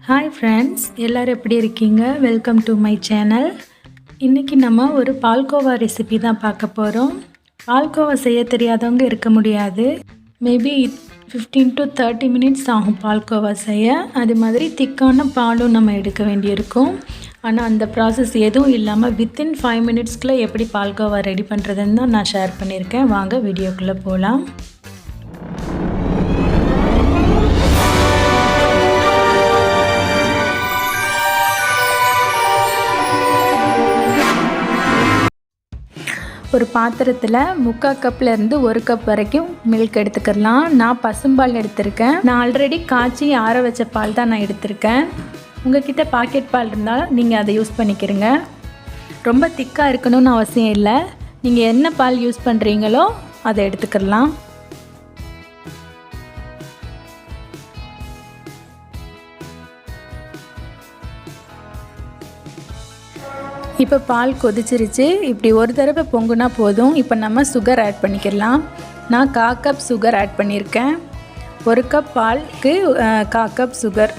Hi friends, எல்லாரும் எப்படி இருக்கீங்க? Welcome to my channel. இன்றைக்கி நம்ம ஒரு பால்கோவா ரெசிபி தான் பார்க்க போகிறோம். பால்கோவா செய்ய தெரியாதவங்க இருக்க முடியாது. மேபி 15 to 30 minutes ஆகும் பால்கோவா செய்ய. அது மாதிரி திக்கான பாலும் நம்ம எடுக்க வேண்டியிருக்கும். ஆனால் அந்த ப்ராசஸ் எதுவும் இல்லாமல் வித்தின் 5 minutesக்குள்ளே எப்படி பால்கோவா ரெடி பண்ணுறதுன்னு தான் நான் ஷேர் பண்ணியிருக்கேன். வாங்க வீடியோக்குள்ளே போகலாம். ஒரு பாத்திரத்தில் 3/4 கப்லேருந்து 1 கப் வரைக்கும் மில்க் எடுத்துக்கலாம். நான் பசும்பால் எடுத்திருக்கேன். நான் ஆல்ரெடி காய்ச்சி ஆற வச்ச பால் தான் நான் எடுத்திருக்கேன். உங்கள்கிட்ட பாக்கெட் பால் இருந்தால் நீங்கள் அதை யூஸ் பண்ணிக்கிறங்க. ரொம்ப திக்காக இருக்கணும்னு அவசியம் இல்லை. நீங்கள் என்ன பால் யூஸ் பண்ணுறீங்களோ அதை எடுத்துக்கலாம். இப்போ பால் கொதிச்சிருச்சு. இப்படி ஒரு தடவை பொங்குனா போதும். இப்போ நம்ம சுகர் ஆட் பண்ணிக்கலாம். நான் 1/4 கப் சுகர் ஆட் பண்ணியிருக்கேன். 1 கப் பாலுக்கு 1/4 கப் சுகர்.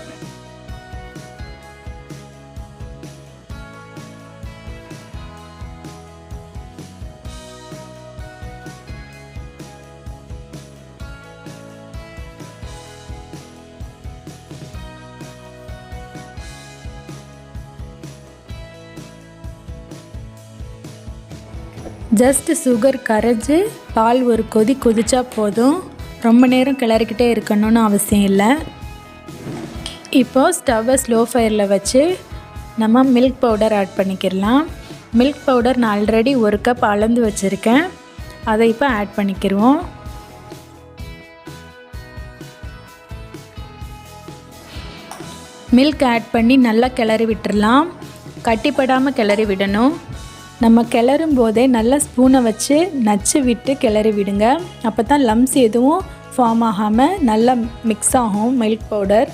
ஜஸ்ட் சுகர் கரைச்சி பால் ஒரு கொதிச்சா போதும். ரொம்ப நேரம் கிளறிக்கிட்டே இருக்கணும்னு அவசியம் இல்லை. இப்போது ஸ்டவ்வை ஸ்லோ ஃபயரில் வச்சு நம்ம மில்க் பவுடர் ஆட் பண்ணிக்கிடலாம். மில்க் பவுடர் நான் ஆல்ரெடி 1 கப் அளந்து வச்சுருக்கேன். அதை இப்போ ஆட் பண்ணிக்கிடுவோம். மில்க் ஆட் பண்ணி நல்லா கிளறி விட்டுடலாம். கட்டிப்படாமல் கிளறி விடணும். நம்ம கிளறும் போதே நல்லா ஸ்பூனை வச்சு நச்சு விட்டு கிளறி விடுங்க. அப்போ தான் லம்ஸ் எதுவும் ஃபார்ம் ஆகாமல் நல்லா மிக்ஸ் ஆகும் மில்க் பவுடர்.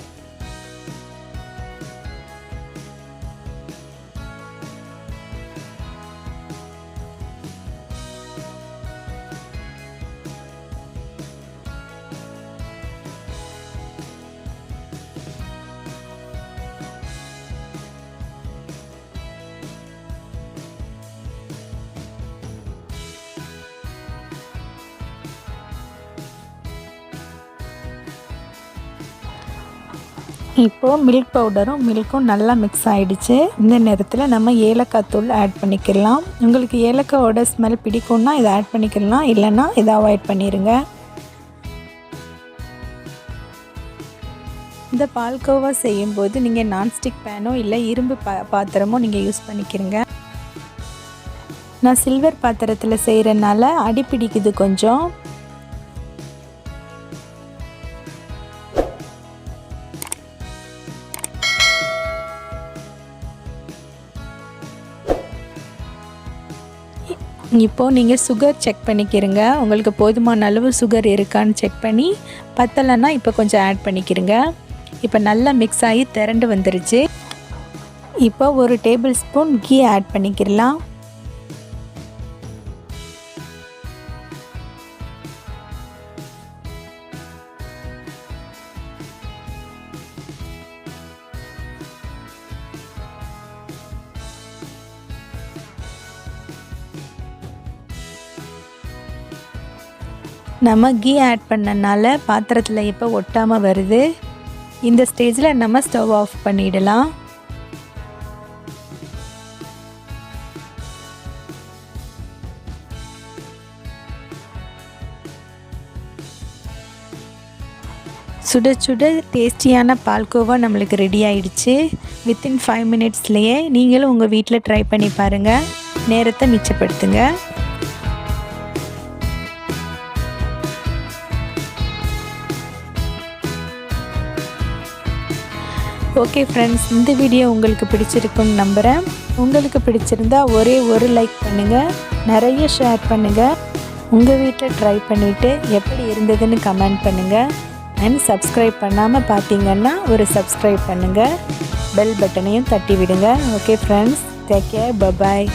இப்போது மில்க் பவுடரும் மில்க்கும் நல்லா மிக்ஸ் ஆகிடுச்சு. இந்த நேரத்தில் நம்ம ஏலக்காய் தூள் ஆட் பண்ணிக்கலாம். உங்களுக்கு ஏலக்காயோட ஸ்மெல் பிடிக்கும்னா இதை ஆட் பண்ணிக்கலாம், இல்லைன்னா இதை அவாய்ட் பண்ணிடுங்க. இந்த பால்கோவா செய்யும்போது நீங்கள் நான்ஸ்டிக் பேனோ இல்லை இரும்பு பாத்திரமோ நீங்கள் யூஸ் பண்ணிக்கிறீங்க. நான் சில்வர் பாத்திரத்தில் செய்கிறனால அடி பிடிக்குது கொஞ்சம். இப்போது நீங்கள் சுகர் செக் பண்ணிக்கிறங்க. உங்களுக்கு போதுமான அளவு சுகர் இருக்கான்னு செக் பண்ணி பத்தலைன்னா இப்போ கொஞ்சம் ஆட் பண்ணிக்கிறங்க. இப்போ நல்லா மிக்ஸ் ஆகி திரண்டு வந்துருச்சு. இப்போ 1 டேபிள் ஸ்பூன் கீ ஆட் பண்ணிக்கிறலாம். நம்ம கீ ஆட் பண்ணனால பாத்திரத்தில் இப்போ ஒட்டாமல் வருது. இந்த ஸ்டேஜில் நம்ம ஸ்டவ் ஆஃப் பண்ணிடலாம். சுட சுட டேஸ்டியான பால்கோவா நம்மளுக்கு ரெடி ஆயிடுச்சு. வித்தின் 5 minutesலேயே நீங்களும் உங்கள் வீட்டில் ட்ரை பண்ணி பாருங்கள். நேரத்தை மிச்சப்படுத்துங்க. ஓகே ஃப்ரெண்ட்ஸ், இந்த வீடியோ உங்களுக்கு பிடிச்சிருக்குன்னு நம்புகிறேன். உங்களுக்கு பிடிச்சிருந்தா ஒரே ஒரு லைக் பண்ணுங்கள், நிறைய ஷேர் பண்ணுங்கள். உங்கள் வீட்டில் ட்ரை பண்ணிவிட்டு எப்படி இருந்ததுன்னு கமெண்ட் பண்ணுங்கள். அண்ட் சப்ஸ்கிரைப் பண்ணாமல் பார்த்தீங்கன்னா ஒரு சப்ஸ்கிரைப் பண்ணுங்கள். பெல் பட்டனையும் தட்டி விடுங்க. Okay friends, take care, bye bye.